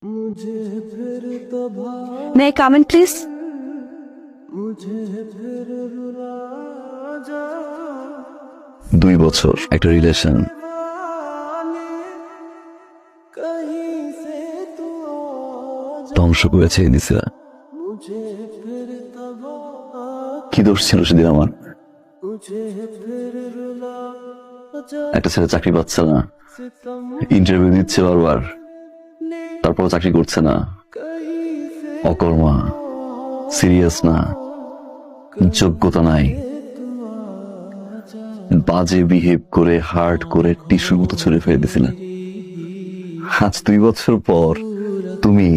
May I come in, please? দুই বছর একটা রিলেশন, ধ্বংস করে ছেড়ে দিছে। কি দোষ ছিল সেদিন আমার? একটা ছেলে চাকরি পাচ্ছে না, ইন্টারভিউ দিচ্ছে বারবার, তারপর চাকরি করছে না, অকর্মা, সিরিয়াস না, যোগ্যতা নাই, বাজে বিহেভ করে হার্ট করে টিস্যুর মতো ছুঁড়ে ফেলে দিছিল। আজ 2 বছর পর তুমি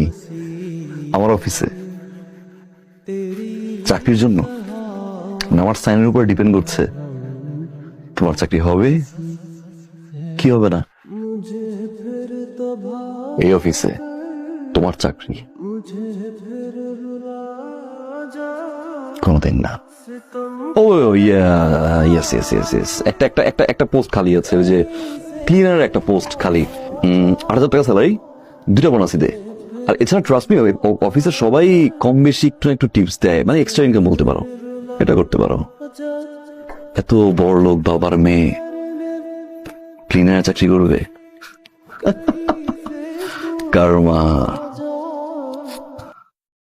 আমার অফিসে চাকরির জন্য, আমার সাইনের উপর ডিপেন্ড করছে তোমার চাকরি হবে কি হবে না। এই অফিসে তোমার চাকরি কোনদিন না। ও ইয়েস ইয়েস ইয়েস ইয়েস, একটা একটা একটা একটা পোস্ট খালি আছে, ওই যে ক্লিনার একটা পোস্ট খালি, 8,000 টাকা স্যালারি, 2টা বোনাসই দেয়। আর এছাড়া ট্রাস্ট মি, অফিসের সবাই কম বেশি একটু একটু টিপস দেয়, মানে এক্সট্রা ইনকাম বলতে পারো, এটা করতে পারো। এত বড় লোক বাবার মেয়ে ক্লিনার চাকরি করবে? কারমা।